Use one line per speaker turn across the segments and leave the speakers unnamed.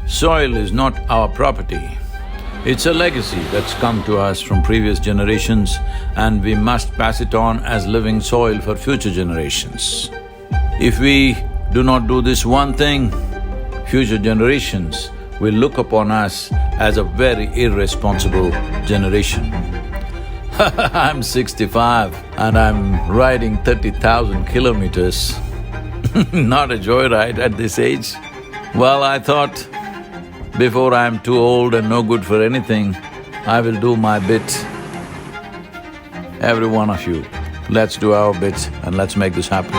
Soil is not our property. It's a legacy that's come to us from previous generations and we must pass it on as living soil for future generations. If we do not do this one thing, future generations will look upon us as a very irresponsible generation. I'm 65 and I'm riding 30,000 kilometers. Not a joyride at this age. Well, I thought, before I'm too old and no good for anything, I will do my bit. Every one of you, let's do our bit and let's make this happen.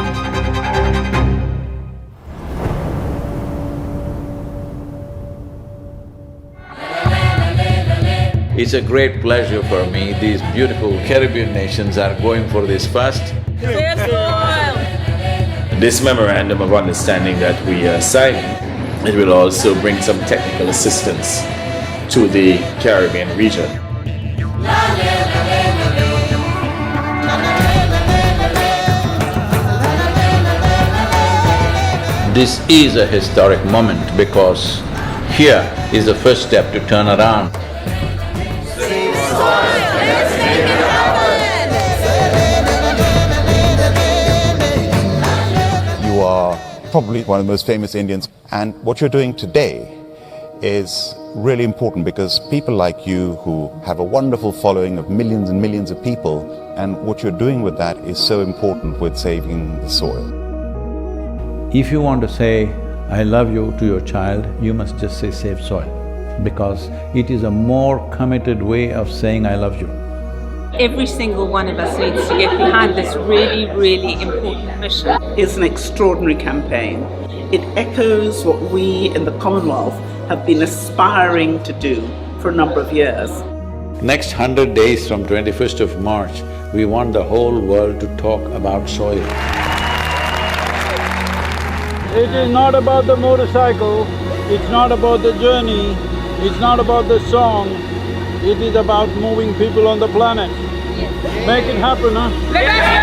It's a great pleasure for me. These beautiful Caribbean nations are going for this fast.
This memorandum of understanding that we are signing, it will also bring some technical assistance to the Caribbean region.
This is a historic moment because here is the first step to turn around.
You are probably one of the most famous Indians, and what you're doing today is really important because people like you who have a wonderful following of millions and millions of people, and what you're doing with that is so important with saving the soil.
If you want to say, I love you to your child, you must just say save soil, because it is a more committed way of saying I love you.
Every single one of us needs to get behind this really, really important mission.
It's an extraordinary campaign. It echoes what we in the Commonwealth have been aspiring to do for a number of years.
Next 100 days from 21st of March, we want the whole world to talk about soil.
It is not about the motorcycle, it's not about the journey, it's not about the song, it is about moving people on the planet. Yes. Make it happen, huh? Make it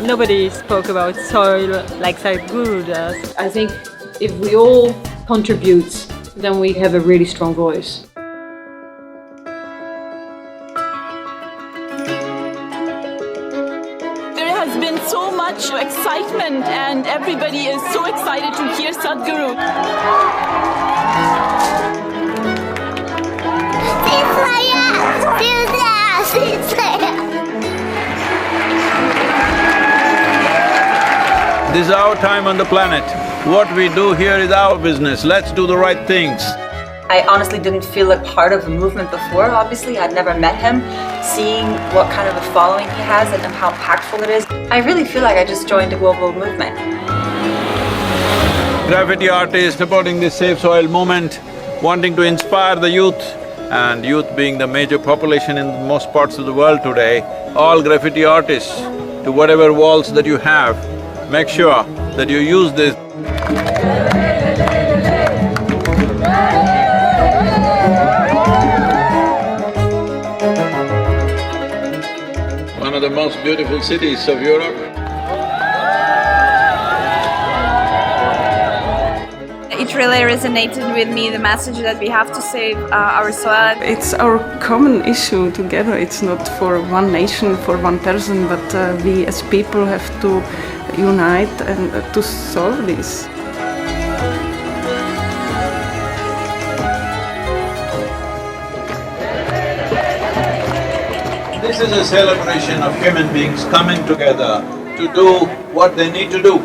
Nobody spoke about soil like Sadhguru does.
I think if we all contribute, then we have a really strong voice.
There has been so much excitement and everybody is so excited to hear Sadhguru.
This is our time on the planet. What we do here is our business. Let's do the right things.
I honestly didn't feel like part of the movement before, obviously. I'd never met him. Seeing what kind of a following he has and how impactful it is, I really feel like I just joined a global movement.
Graffiti artists supporting this Save Soil movement, wanting to inspire the youth, and youth being the major population in most parts of the world today, all graffiti artists, to whatever walls that you have, make sure that you use this. One of the most beautiful cities of Europe.
It really resonated with me, the message that we have to save our soil.
It's our common issue together. It's not for one nation, for one person, but we as people have to unite and to solve this.
This is a celebration of human beings coming together to do what they need to do.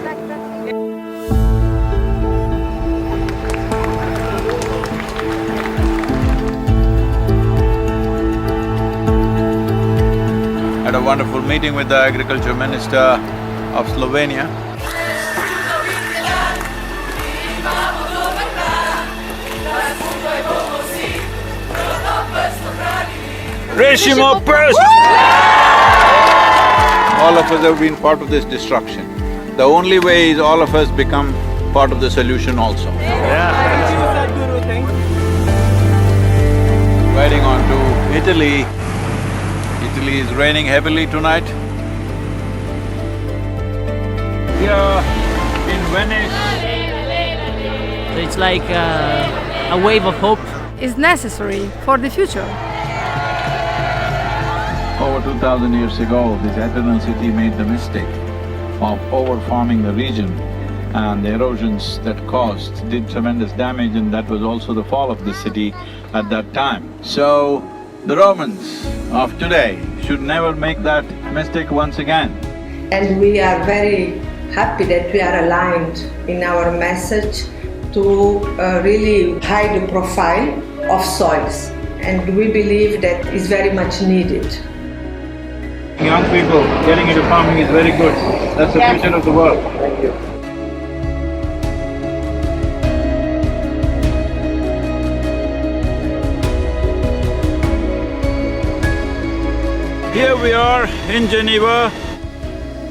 Had a wonderful meeting with the Agriculture Minister of Slovenia. Rešimo prst! all of us have been part of this destruction. The only way is all of us become part of the solution also.
Sadhguru, thank you.
Riding on to Italy. Italy is raining heavily tonight. Here in Venice.
It's like a wave of hope.
Is necessary for the future.
Over 2000 years ago, this eternal city made the mistake of over-farming the region, and the erosions that caused did tremendous damage, and that was also the fall of the city at that time. So, the Romans of today should never make that mistake once again.
And we are very happy that we are aligned in our message to really hide the profile of soils, and we believe that is very much needed.
Young people getting into farming is very good. That's the future of the world. Thank you. Here we are in Geneva.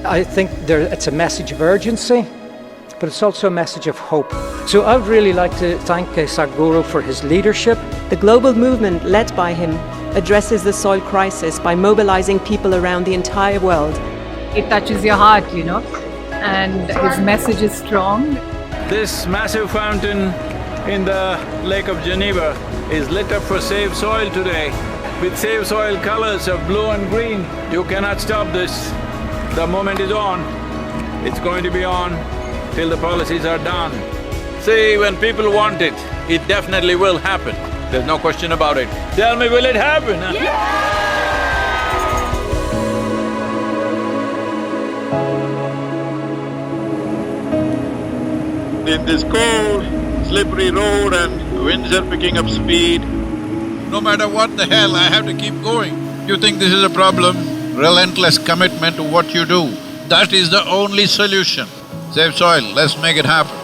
I think it's a message of urgency, but it's also a message of hope. So I would really like to thank Sadhguru for his leadership.
The global movement led by him addresses the soil crisis by mobilizing people around the entire world.
It touches your heart, you know, and his message is strong.
This massive fountain in the Lake of Geneva is lit up for Save Soil today with Save Soil colors of blue and green. You cannot stop this. The moment is on. It's going to be on till the policies are done. See, when people want it, it definitely will happen. There's no question about it. Tell me, will it happen?
In this cold, slippery road and the winds are picking up speed.
No matter what the hell, I have to keep going. You think this is a problem? Relentless commitment to what you do. That is the only solution. Save soil, let's make it happen.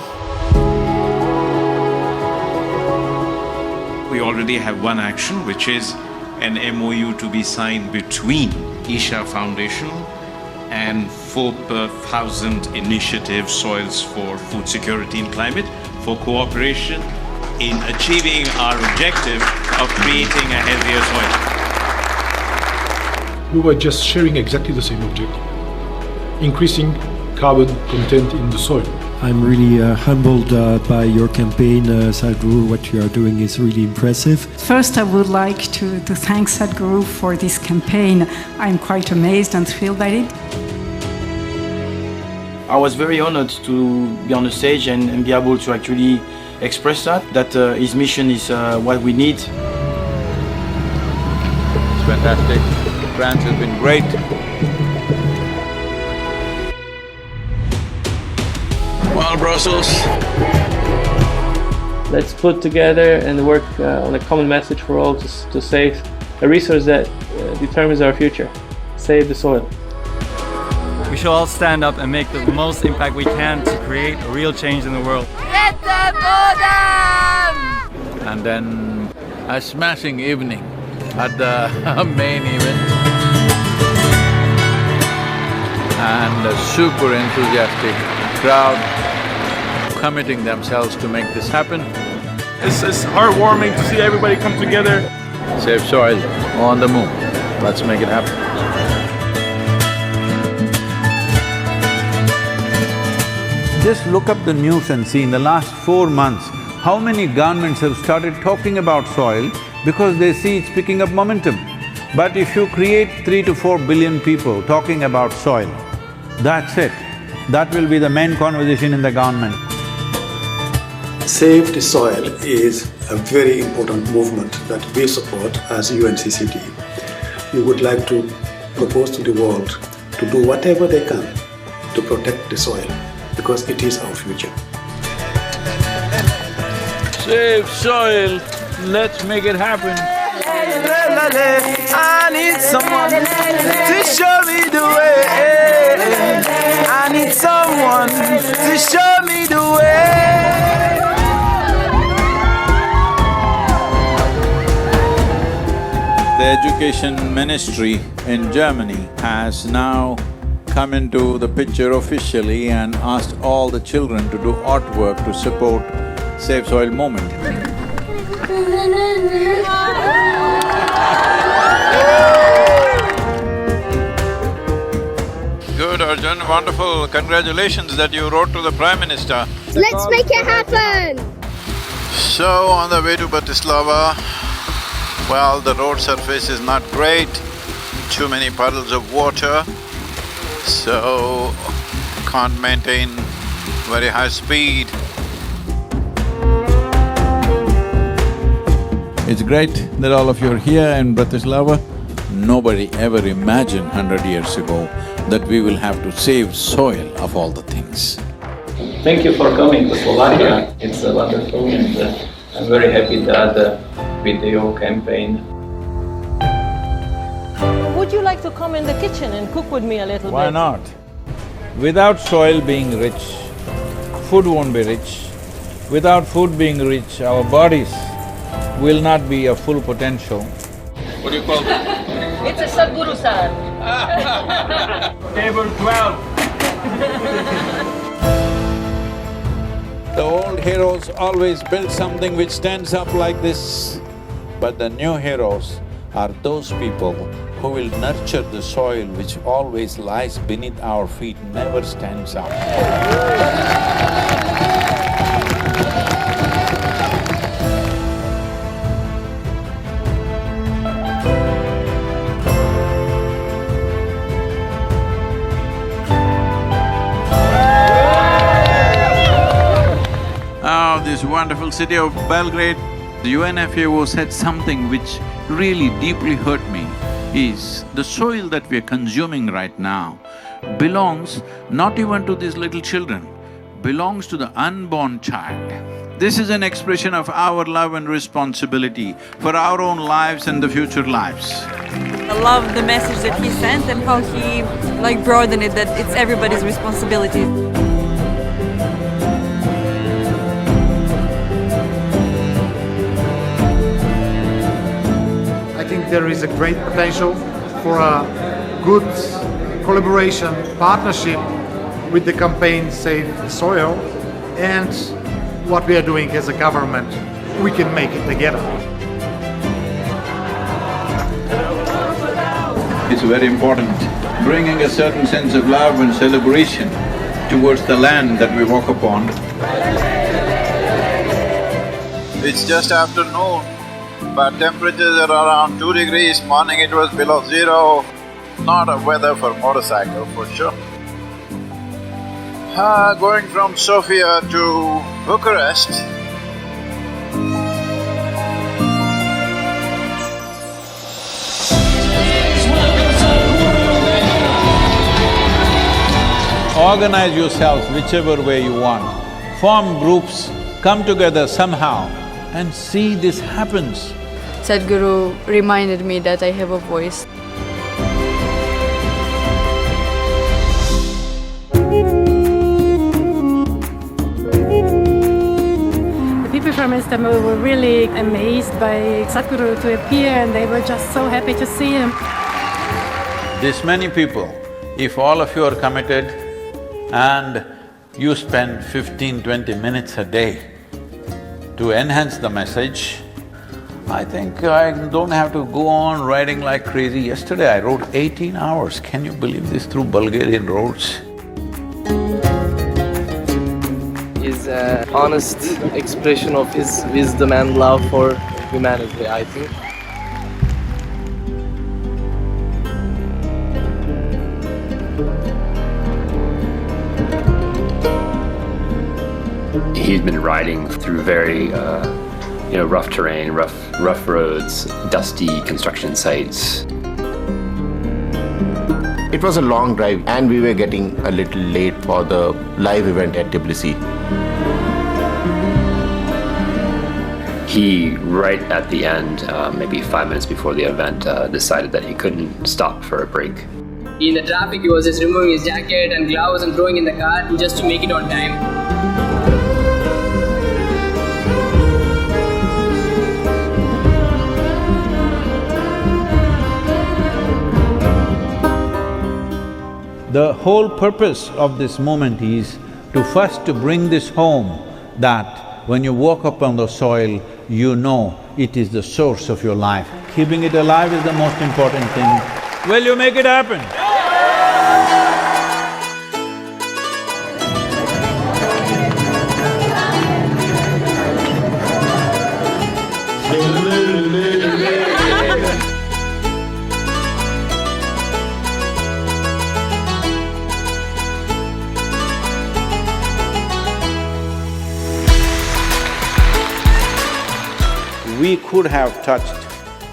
We already have one action, which is an MOU to be signed between Isha Foundation and 4,000 initiative Soils for Food Security and Climate for cooperation in achieving our objective of creating a healthier soil.
We were just sharing exactly the same objective, increasing carbon content in the soil.
I'm really humbled by your campaign, Sadhguru. What you are doing is really impressive.
First, I would like to thank Sadhguru for this campaign. I'm quite amazed and thrilled by it.
I was very honored to be on the stage and be able to actually express that his mission is what we need.
It's fantastic. France has been great. Well, Brussels.
Let's put together and work on a common message for all to save a resource that determines our future. Save the soil.
We should all stand up and make the most impact we can to create a real change in the world.
Get the bottom!
And then a smashing evening at the main event. And a super enthusiastic crowd committing themselves to make this happen.
It's heartwarming to see everybody come together.
Save soil on the move. Let's make it happen. Just look up the news and see in the last 4 months, how many governments have started talking about soil because they see it's picking up momentum. But if you create 3 to 4 billion people talking about soil, that's it. That will be the main conversation in the government.
Save the Soil is a very important movement that we support as UNCCD. We would like to propose to the world to do whatever they can to protect the soil because it is our future.
Save soil, let's make it happen.
I need someone to show me the way. I need someone to show me the way.
The education ministry in Germany has now come into the picture officially and asked all the children to do artwork to support Save Soil movement. Good, Arjun, wonderful. Congratulations that you wrote to the Prime Minister.
Let's make it happen!
So, on the way to Bratislava, well, the road surface is not great, too many puddles of water, so can't maintain very high speed. It's great that all of you are here in Bratislava. Nobody ever imagined 100 years ago that we will have to save soil of all the things.
Thank you for coming to Slovakia. It's wonderful, and I'm very happy that with your campaign.
Would you like to come in the kitchen and cook with me a little bit?
Why not? Without soil being rich, food won't be rich. Without food being rich, our bodies will not be a full potential. What do you call it?
It's a Sadhguru sir.
Table 12. The old heroes always built something which stands up like this, but the new heroes are those people who will nurture the soil which always lies beneath our feet, never stands up. This wonderful city of Belgrade, the UNFAO said something which really deeply hurt me, is the soil that we are consuming right now belongs not even to these little children, belongs to the unborn child. This is an expression of our love and responsibility for our own lives and the future lives.
I love the message that he sent and how he broadened it, that it's everybody's responsibility.
I think there is a great potential for a good collaboration, partnership with the campaign Save the Soil, and what we are doing as a government. We can make it together.
It's very important, bringing a certain sense of love and celebration towards the land that we walk upon. It's just afternoon, but temperatures are around 2 degrees, morning it was below zero. Not a weather for motorcycle for sure. Going from Sofia to Bucharest. Organize yourselves whichever way you want, form groups, come together somehow and see this happens.
Sadhguru reminded me that I have a voice.
The people from Istanbul were really amazed by Sadhguru to appear, and they were just so happy to see him.
This many people, if all of you are committed and you spend 15–20 minutes a day to enhance the message, I think I don't have to go on riding like crazy. Yesterday I rode 18 hours, can you believe this, through Bulgarian roads?
Is an honest expression of his wisdom and love for humanity, I think.
He's been riding through very rough terrain, rough roads, dusty construction sites.
It was a long drive and we were getting a little late for the live event at Tbilisi.
He, right at the end, maybe 5 minutes before the event, decided that he couldn't stop for a break.
In the traffic, he was just removing his jacket and gloves and throwing in the car just to make it on time.
The whole purpose of this movement is to first to bring this home, that when you walk up on the soil, you know it is the source of your life. Keeping it alive is the most important thing. Will you make it happen? We could have touched,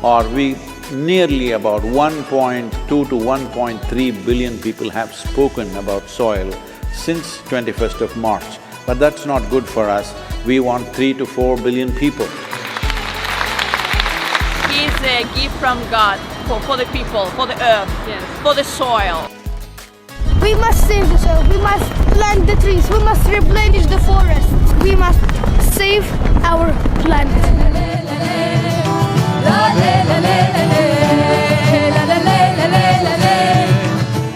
or we nearly about 1.2 to 1.3 billion people have spoken about soil since 21st of March. But that's not good for us. We want 3 to 4 billion people.
It's a gift from God for the people, for the earth, for the soil.
We must save the soil, we must plant the trees, we must replenish the forests, we must save our planet.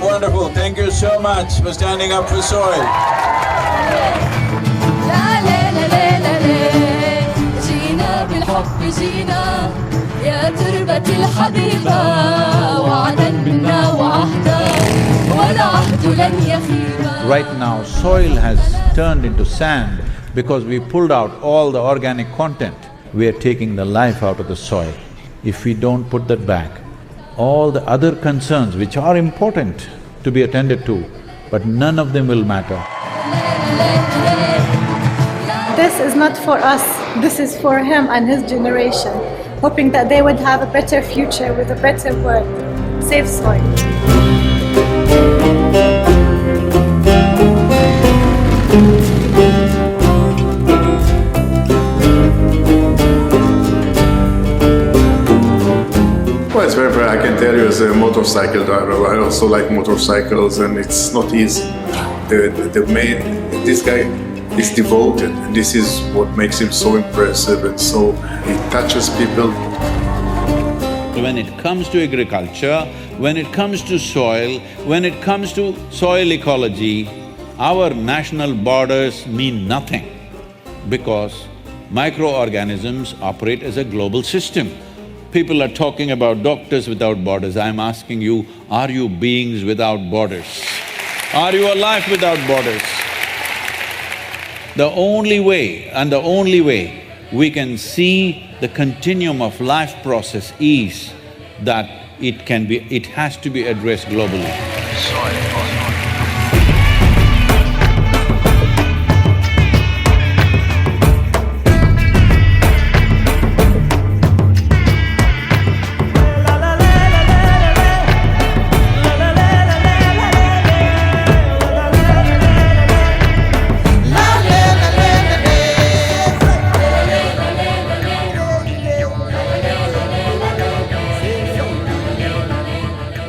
Wonderful, thank you so much for standing up for soil.
يا تربة الحبيبة وعدا منا وعهدا والعهد لن يخيبا.
Right now, soil has turned into sand because we pulled out all the organic content. We are taking the life out of the soil. If we don't put that back, all the other concerns which are important to be attended to, but none of them will matter.
This is not for us, this is for him and his generation, hoping that they would have a better future with a better world. Save soil.
Well, it's very, I can tell you as a motorcycle driver, I also like motorcycles, and it's not easy. This guy is devoted, and this is what makes him so impressive, and so he touches people.
When it comes to agriculture, when it comes to soil, when it comes to soil ecology, our national borders mean nothing, because microorganisms operate as a global system. People are talking about doctors without borders. I'm asking you, are you beings without borders? Are you alive without borders? The only way we can see the continuum of life process is that it has to be addressed globally.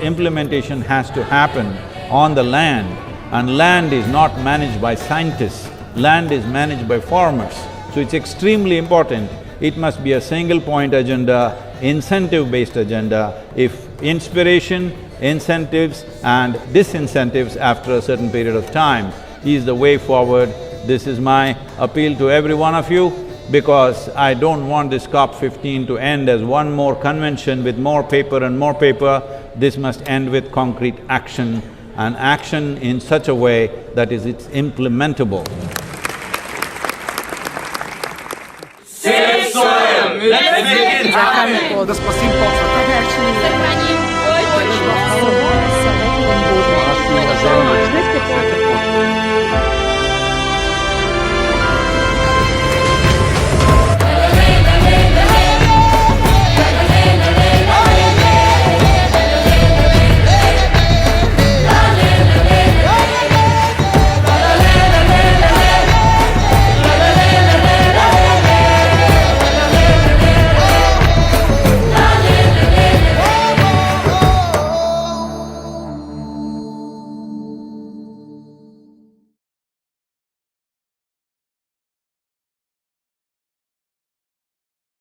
Implementation has to happen on the land, and land is not managed by scientists, land is managed by farmers. So it's extremely important. It must be a single point agenda, incentive-based agenda. If inspiration, incentives and disincentives after a certain period of time is the way forward, this is my appeal to every one of you, because I don't want this COP15 to end as one more convention with more paper and more paper. This must end with concrete action, and action in such a way that it's implementable.
Save soil! Let's make it happen!